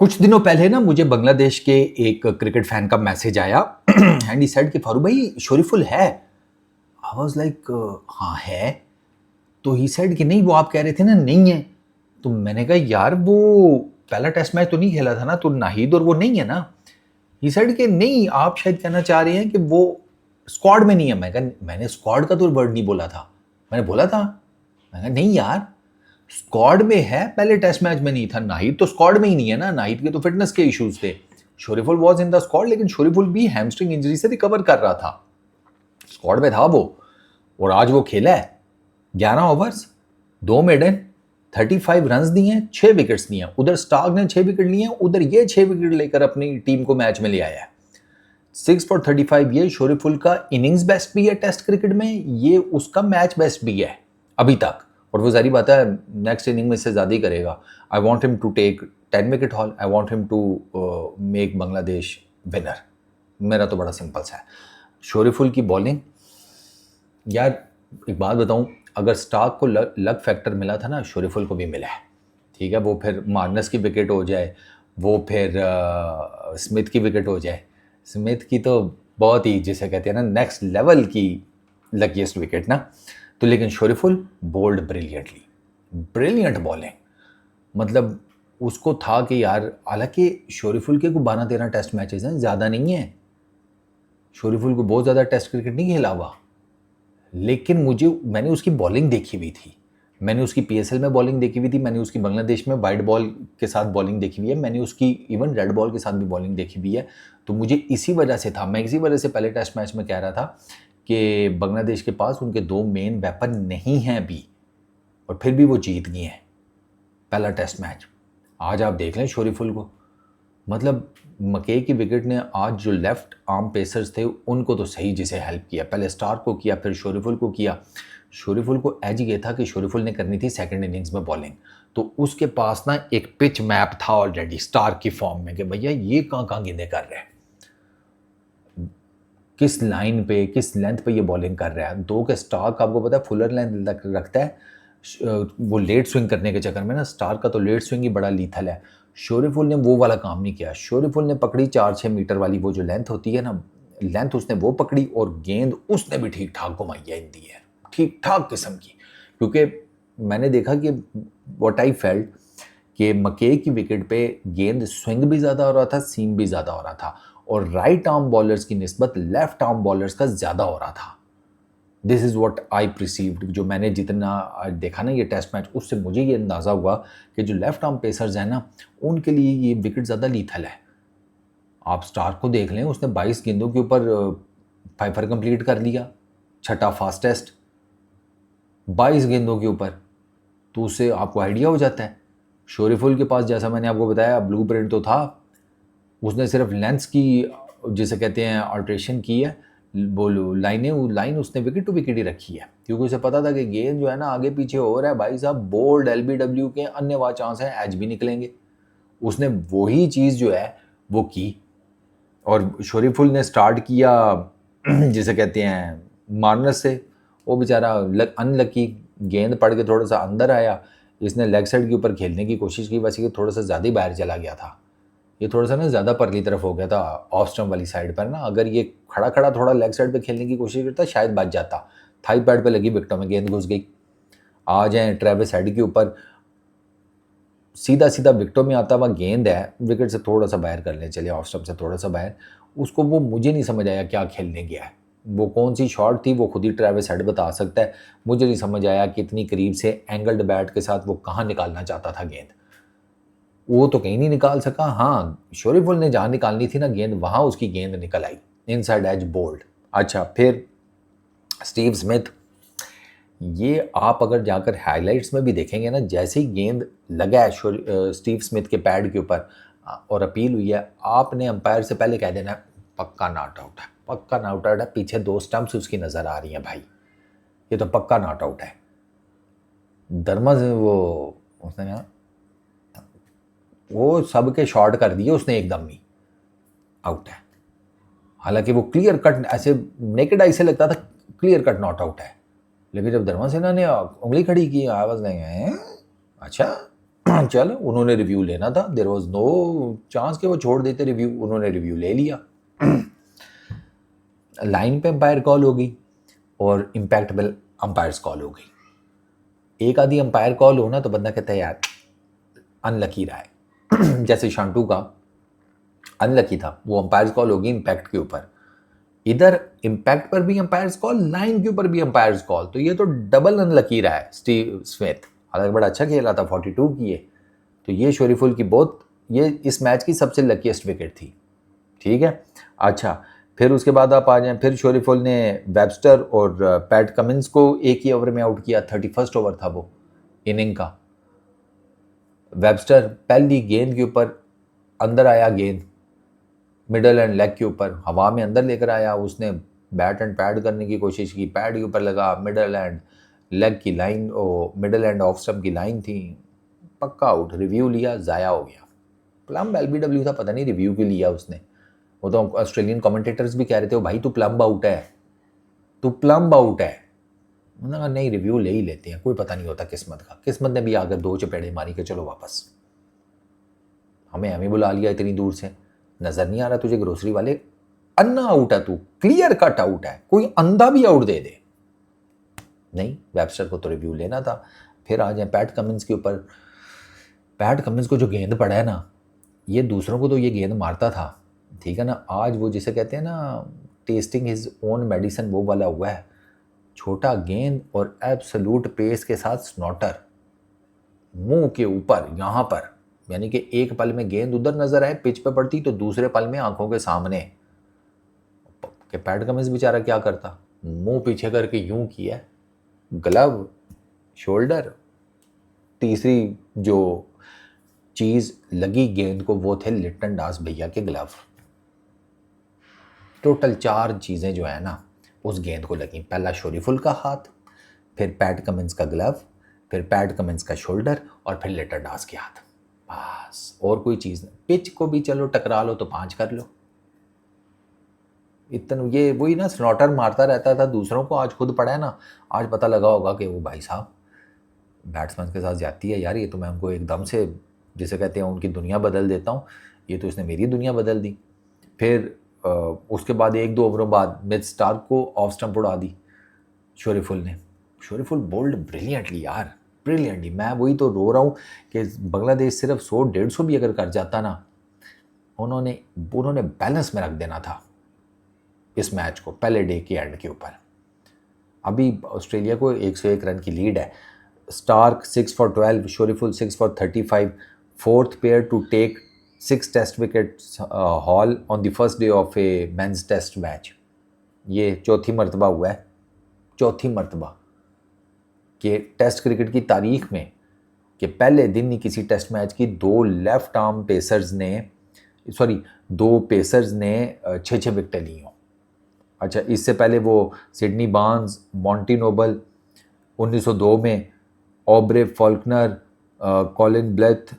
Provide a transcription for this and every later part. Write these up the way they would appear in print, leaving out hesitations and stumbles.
कुछ दिनों पहले ना मुझे बांग्लादेश के एक क्रिकेट फैन का मैसेज आया एंड ही सेड कि फारूक भाई शोरीफुल है। आई वाज लाइक हाँ है। तो ही सेड कि नहीं वो आप कह रहे थे ना नहीं है। तो मैंने कहा यार वो पहला टेस्ट मैच तो नहीं खेला था ना, तो नाहिद और वो नहीं है ना। ही सेड कि नहीं आप शायद कहना चाह रहे हैं कि वो स्क्वाड में नहीं है। मैं कहा मैंने स्क्वाड का तो वर्ड नहीं बोला था, मैंने बोला था। मैं कहा नहीं यार स्क्वाड में है, पहले टेस्ट मैच में नहीं था। नाहिद तो स्क्वाड में ही नहीं है ना, नाहिद के तो फिटनेस के इश्यूज थे। Shoriful was in the squad, लेकिन शोरीफुल भी हैमस्ट्रिंग इंजरी से रिकवर कर रहा था, स्क्वाड में था वो। और आज वो खेला है 11 ओवर्स 2 मेडन 35 रन्स दिए हैं, 6 विकेट्स लिए हैं। उधर स्टार्क ने 6 विकेट लिए हैं, उधर ये 6 विकेट लेकर अपनी टीम को मैच में ले आया है। 6 for 35 ये शोरीफुल का इनिंग्स बेस्ट भी है टेस्ट क्रिकेट में, ये उसका मैच बेस्ट भी है अभी तक। और वो जारी बात है नेक्स्ट इनिंग में इससे ज़्यादा ही करेगा। I want him to take 10 wicket haul, I want him to make Bangladesh winner. मेरा तो बड़ा सिंपल सा है। शोरीफुल की बॉलिंग यार, एक बात बताऊं, अगर स्टार्क को लक फैक्टर मिला था ना, शोरीफुल को भी मिला है। ठीक है, वो फिर मार्नस की विकेट हो जाए, वो फिर स्मिथ की विकेट हो जाए। स्मिथ की तो बहुत ही जिसे कहते हैं ना नेक्स्ट लेवल की लकीस्ट विकेट ना। तो लेकिन Shoriful bowled brilliantly, brilliant bowling. मतलब उसको था कि यार, हालांकि शोरीफुल के को 12-13 टेस्ट मैचेस हैं, ज़्यादा नहीं है। शोरीफुल को बहुत ज़्यादा टेस्ट क्रिकेट नहीं खेला हुआ, लेकिन मैंने उसकी बॉलिंग देखी हुई थी। मैंने उसकी पीएसएल में बॉलिंग देखी हुई थी, मैंने उसकी बांग्लादेश में वाइड बॉल के साथ बॉलिंग देखी हुई है, मैंने उसकी इवन रेड बॉल के साथ भी बॉलिंग देखी हुई है। तो मुझे इसी वजह से था, मैं इसी वजह से पहले टेस्ट मैच में कह रहा था कि बांग्लादेश के पास उनके 2 मेन वेपन नहीं हैं अभी, और फिर भी वो जीत गए हैं पहला टेस्ट मैच। आज आप देख लें शोरीफुल को, मतलब मके की विकेट ने आज जो लेफ्ट आर्म पेसर्स थे उनको तो सही जिसे हेल्प किया, पहले स्टार को किया फिर शोरीफुल को किया। शोरीफुल को एज ये था कि शोरीफुल ने करनी थी सेकंड इनिंग्स में बॉलिंग, तो उसके पास ना एक पिच मैप था ऑलरेडी स्टार की फॉर्म में कि भैया ये कहाँ गेंदें कर रहे हैं, किस लाइन पे किस लेंथ पे ये बॉलिंग कर रहा है। 2 के स्टार्क आपको पता है फुलर लेंथ रखता है, वो लेट स्विंग करने के चक्कर में ना स्टार का तो लेट स्विंग ही बड़ा लीथल है। शोरीफुल ने वो वाला काम नहीं किया। शोरीफुल ने पकड़ी 4-6 मीटर वाली वो जो लेंथ होती है ना, लेंथ उसने वो पकड़ी और गेंद उसने भी ठीक ठाक घुमाई है इन दी है, ठीक ठाक किस्म की। क्योंकि मैंने देखा कि व्हाट आई फेल्ट कि मके की विकेट पे गेंद स्विंग भी ज़्यादा हो रहा था, सीम भी ज़्यादा हो रहा था, और राइट आर्म बॉलर्स की निस्बत लेफ्ट आर्म बॉलर्स का ज़्यादा हो रहा था। This is what I perceived. जो मैंने जितना देखा ना ये टेस्ट मैच, उससे मुझे ये अंदाज़ा हुआ कि जो लेफ्ट आर्म पेसर्स हैं ना, उनके लिए ये विकेट ज़्यादा लीथल है। आप स्टार्क को देख लें, उसने 22 गेंदों के ऊपर 5 कंप्लीट कर लिया, छठा फास्टेस्ट 22 गेंदों के ऊपर, तो उससे आपको आइडिया हो जाता है। शोरीफुल के पास जैसा मैंने आपको बताया ब्लू प्रिंट तो था, उसने सिर्फ लेंस की जिसे कहते हैं अल्ट्रेशन की है, बोलो लाइन उसने विकेट टू विकेट ही रखी है, क्योंकि उसे पता था कि गेंद जो है ना आगे पीछे हो रहा है भाई साहब, बोल्ड एलबीडब्ल्यू के अन्य वाह चांस हैं, एज भी निकलेंगे। उसने वही चीज़ जो है वो की। और शोरीफुल ने स्टार्ट किया जिसे कहते हैं मार्नस से, वो बेचारा अनलकी गेंद पड़ के थोड़ा सा अंदर आया, इसने लेग साइड के ऊपर खेलने की कोशिश की, वैसे कि थोड़ा सा ज़्यादा ही बाहर चला गया था। ये थोड़ा सा ना ज़्यादा परली तरफ हो गया था ऑफ स्टम्प वाली साइड पर ना, अगर ये खड़ा खड़ा थोड़ा लेग साइड पे खेलने की कोशिश करता शायद बच जाता। थाई पैड पे लगी विकेटों में गेंद घुस गई। आ जाए ट्रेविस हेड के ऊपर, सीधा सीधा विकेटों में आता हुआ गेंद है, विकेट से थोड़ा सा बाहर कर ले चले, ऑफ स्टम्प से थोड़ा सा बाहर, उसको वो मुझे नहीं समझ आया क्या खेलने गया है। वो कौन सी शॉट थी वो खुद ही ट्रेविस हेड बता सकता है। मुझे नहीं समझ आया कि इतनी करीब से एंगल्ड बैट के साथ वो कहाँ निकालना चाहता था गेंद, वो तो कहीं नहीं निकाल सका। हाँ, शोरीफुल ने जहाँ निकालनी थी ना गेंद, वहाँ उसकी गेंद निकल आई, इनसाइड एज बोल्ड। अच्छा, फिर स्टीव स्मिथ, ये आप अगर जाकर हाइलाइट्स में भी देखेंगे ना, जैसे ही गेंद लगा है स्टीव स्मिथ के पैड के ऊपर और अपील हुई है, आपने अंपायर से पहले कह देना है पक्का नॉट आउट है, पक्का नॉट आउट है। पीछे 2 स्टंप्स उसकी नज़र आ रही हैं भाई, ये तो पक्का नॉट आउट है। धर्मा से उसने कहा वो सबके शॉर्ट कर दिए उसने एकदम ही, आउट है। हालांकि वो क्लियर कट ऐसे नेकेड आई से लगता था क्लियर कट नॉट आउट है, लेकिन जब धर्मा सेना ने उंगली खड़ी की, आवाज नहीं है अच्छा चलो उन्होंने रिव्यू लेना था, देयर वाज नो चांस कि वो छोड़ देते रिव्यू, उन्होंने रिव्यू ले लिया। लाइन पे अंपायर कॉल होगी और इम्पैक्ट पे अंपायर्स कॉल हो गई। एक आधी अंपायर कॉल हो ना तो बंदा कहता है यार अनलकी रहा है। जैसे शांटू का अनलकी था, वो अंपायर्स कॉल होगी इम्पैक्ट के ऊपर, इधर इम्पैक्ट पर भी अंपायर्स कॉल, लाइन के ऊपर भी अंपायर्स कॉल, तो ये तो डबल अनलकी रहा है स्टीव स्मिथ। हालांकि बड़ा अच्छा खेला था, 42 किए, तो ये शोरीफुल की बहुत, ये इस मैच की सबसे लकीस्ट विकेट थी। ठीक है, अच्छा फिर उसके बाद आप आ जाएं, फिर शोरीफुल ने वेबस्टर और पैट कमिंस को एक ही ओवर में आउट किया। 31st ओवर था वो इनिंग का। वेबस्टर पहली गेंद के ऊपर अंदर आया, गेंद मिडल एंड लेग के ऊपर हवा में अंदर लेकर आया, उसने बैट एंड पैड करने की कोशिश की, पैड के ऊपर लगा, मिडल एंड लेग की लाइन, ओ मिडल एंड ऑफ स्टंप की लाइन थी, पक्का आउट। रिव्यू लिया, ज़ाया हो गया। प्लम्ब LBW था, पता नहीं रिव्यू क्यों लिया उसने। वो तो ऑस्ट्रेलियन कमेंटेटर्स भी कह रहे थे भाई तू प्लम्ब आउट है, तू प्लम्ब आउट है। उन्होंने कहा नहीं रिव्यू ले ही लेते हैं, कोई पता नहीं होता किस्मत का। किस्मत ने भी आकर 2 चपेड़े मारी के चलो वापस, हमें बुला लिया इतनी दूर से। नज़र नहीं आ रहा तुझे ग्रोसरी वाले, अन्ना आउट है तू, क्लियर कट आउट है, कोई अंधा भी आउट दे दे। नहीं, वेबस्टर को तो रिव्यू लेना था। फिर आ जाए पैट कमिंस के ऊपर। पैट कमिंस को जो गेंद पड़ा है ना, ये दूसरों को तो ये गेंद मारता था, ठीक है ना। आज वो जिसे कहते हैं ना टेस्टिंग हिज ओन मेडिसिन, वो वाला हुआ है। छोटा गेंद और एब्सोल्यूट पेस के साथ स्नॉटर मुंह के ऊपर यहाँ पर, यानी कि एक पल में गेंद उधर नजर आए पिच पे पड़ती, तो दूसरे पल में आंखों के सामने। कि पैट कमिंस बेचारा क्या करता, मुंह पीछे करके यूं किया, ग्लव, शोल्डर, तीसरी जो चीज लगी गेंद को वो थे लिटन दास भैया के ग्लव। टोटल 4 चीजें जो है ना उस गेंद को लगी। पहला शोरीफुल का हाथ, फिर पैट कमिंस का ग्लव, फिर पैट कमिंस का शोल्डर, और फिर लिटन दास के हाथ। बस और कोई चीज़ नहीं। पिच को भी चलो टकरा लो तो 5 कर लो, इतना। ये वही ना स्नॉटर मारता रहता था दूसरों को, आज खुद पड़ा है ना, आज पता लगा होगा कि वो भाई साहब बैट्समैन के साथ जाती है यार, ये तो मैं उनको एकदम से जिसे कहते हैं उनकी दुनिया बदल देता हूँ, ये तो इसने मेरी दुनिया बदल दी। फिर उसके बाद 1-2 ओवरों बाद मिड स्टार्क को ऑफ स्टंप उड़ा दी शोरीफुल ने। शोरीफुल बोल्ड ब्रिलियंटली यार, ब्रिलियंटली। मैं वही तो रो रहा हूँ कि बांग्लादेश सिर्फ 100-150 भी अगर कर जाता ना, उन्होंने बैलेंस में रख देना था इस मैच को पहले डे के एंड के ऊपर। अभी ऑस्ट्रेलिया को 101 रन की लीड है। Starc 6 for 12, Shoriful 6 for 35, fourth pair to take 6 test wickets haul on the first day of a men's test match. ये चौथी मरतबा हुआ है, चौथी मरतबा कि टेस्ट क्रिकेट की तारीख में कि पहले दिन ही किसी टेस्ट मैच की 2 लेफ्ट आर्म पेसर्स ने 2 पेसर्स ने 6-6 विकेटें ली हों। अच्छा, इससे पहले वो सिडनी बार्न्स, मॉन्टी नोबल 1902 में, Aubrey Faulkner, Colin Blythe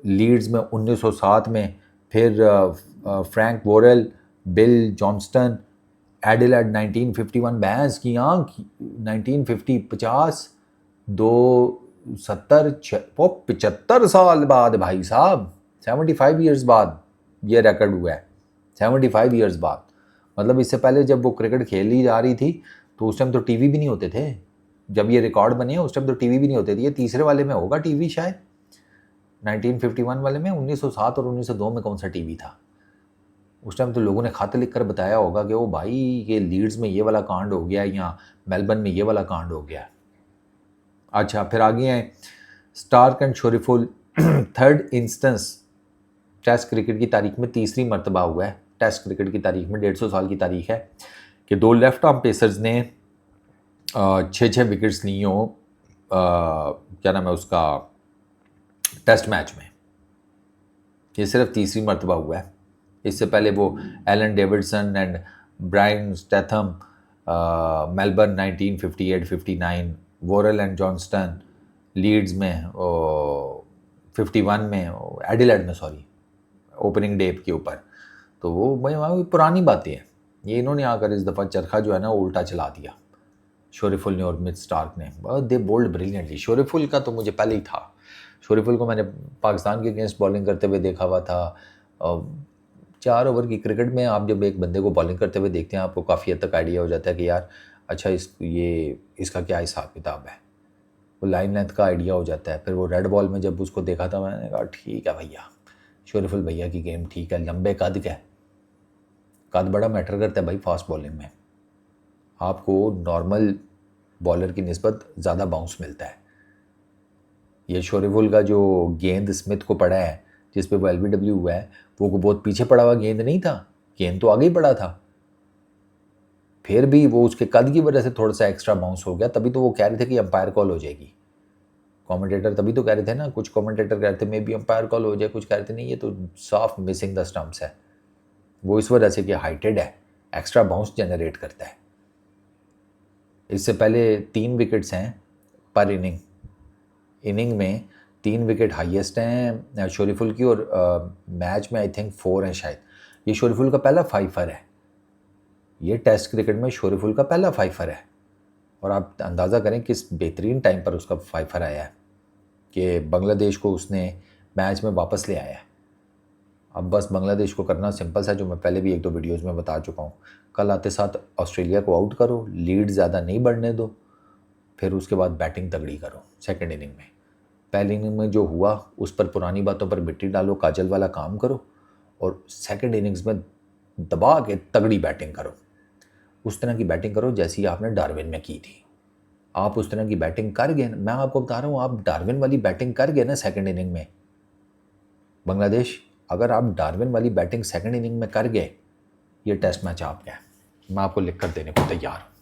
Leeds में 1907 में, फिर Frank Worrell, Bill Johnston, Adelaide 1951, बैंस की आंख 1950, 50, 270, वो 75 साल बाद भाई साहब, 75 ईयर्स बाद ये रिकॉर्ड हुआ है। 75 ईयर्स बाद, मतलब इससे पहले जब वो क्रिकेट खेली जा रही थी तो उस टाइम तो टीवी भी नहीं होते थे। जब ये रिकॉर्ड बने उस टाइम तो टीवी भी नहीं होते थे। ये तीसरे वाले में होगा टीवी शायद, 1951 वाले में। 1907 और 1902 में कौन सा टीवी था? उस टाइम तो लोगों ने खत लिख कर बताया होगा कि वो भाई ये लीड्स में ये वाला कांड हो गया या मेलबर्न में ये वाला कांड हो गया। अच्छा, फिर आगे हैं Starc and Shoriful. Third instance test cricket की तारीख में तीसरी मरतबा हुआ है। टेस्ट क्रिकेट की तारीख में 150 साल की तारीख है कि 2 लेफ्ट आर्म पेसर्स ने 6-6 विकेट्स ली हों, क्या नाम है उसका, टेस्ट मैच में। ये सिर्फ तीसरी मरतबा हुआ है। इससे पहले वो Alan Davidson and Brian Statham, Melbourne 1958-59, Worrell and Johnston Leeds में 51 में, एडिलेड में ओपनिंग डे के ऊपर। तो वो भाई पुरानी बातें हैं। ये इन्होंने आकर इस दफ़ा चरखा जो है ना उल्टा चला दिया, शोरीफुल ने और मिड स्टार्क ने। दे बोल्ड ब्रिलियंटली। शोरीफुल का तो मुझे पहले ही था शोरीफुल को मैंने पाकिस्तान के अगेंस्ट बॉलिंग करते हुए देखा हुआ था। 4 ओवर की क्रिकेट में आप जब एक बंदे को बॉलिंग करते हुए देखते हैं, आपको काफ़ी हद तक आइडिया हो जाता है कि यार अच्छा इसका क्या हिसाब किताब है, वो लाइन लेंथ का आइडिया हो जाता है। फिर वो रेड बॉल में जब उसको देखा था, मैंने कहा ठीक है भैया, शोरीफुल भैया की गेम ठीक है। लंबे कद का, कद बड़ा मैटर करता है भाई फास्ट बॉलिंग में। आपको नॉर्मल बॉलर की निस्बत ज़्यादा बाउंस मिलता है। ये शोरीफुल का जो गेंद स्मिथ को पड़ा है, जिस पे वो LBW हुआ है, वो को बहुत पीछे पड़ा हुआ गेंद नहीं था, गेंद तो आगे ही पड़ा था। फिर भी वो उसके कद की वजह से थोड़ा सा एक्स्ट्रा बाउंस हो गया। तभी तो वो कह रहे थे कि अंपायर कॉल हो जाएगी। कमेंटेटर तभी तो कह रहे थे ना, कुछ कमेंटेटर कह रहे थे मे बी अंपायर कॉल हो जाए, कुछ कह रहे थे नहीं ये तो साफ मिसिंग द स्टंप्स है। वो इस वजह से कि हाइटेड है, एक्स्ट्रा बाउंस जनरेट करता है। इससे पहले 3 विकेट्स हैं पर इनिंग में 3 विकेट हाईएस्ट हैं शोरीफुल की, और मैच में आई थिंक 4 हैं शायद। ये शोरीफुल का पहला 5 है। ये टेस्ट क्रिकेट में शोरीफुल का पहला 5 है। और आप अंदाज़ा करें किस बेहतरीन टाइम पर उसका 5 आया है कि बांग्लादेश को उसने मैच में वापस ले आया है। अब बस बांग्लादेश को करना सिंपल सा, जो मैं पहले भी 1-2 वीडियोज़ में बता चुका हूँ। कल आते साथ ऑस्ट्रेलिया को आउट करो, लीड ज़्यादा नहीं बढ़ने दो, फिर उसके बाद बैटिंग तगड़ी करो सेकेंड इनिंग में। पहली इनिंग में जो हुआ उस पर पुरानी बातों पर मिट्टी डालो, काजल वाला काम करो, और सेकेंड इनिंग्स में दबा के तगड़ी बैटिंग करो। उस तरह की बैटिंग करो जैसी आपने डार्विन में की थी। आप उस तरह की बैटिंग कर गए, मैं आपको बता रहा हूँ, आप डार्विन वाली बैटिंग कर गए ना सेकेंड इनिंग में, बांग्लादेश, अगर आप डार्विन वाली बैटिंग सेकेंड इनिंग में कर गए, ये टेस्ट मैच आपका है। मैं आपको लिख कर देने को तैयार हूँ।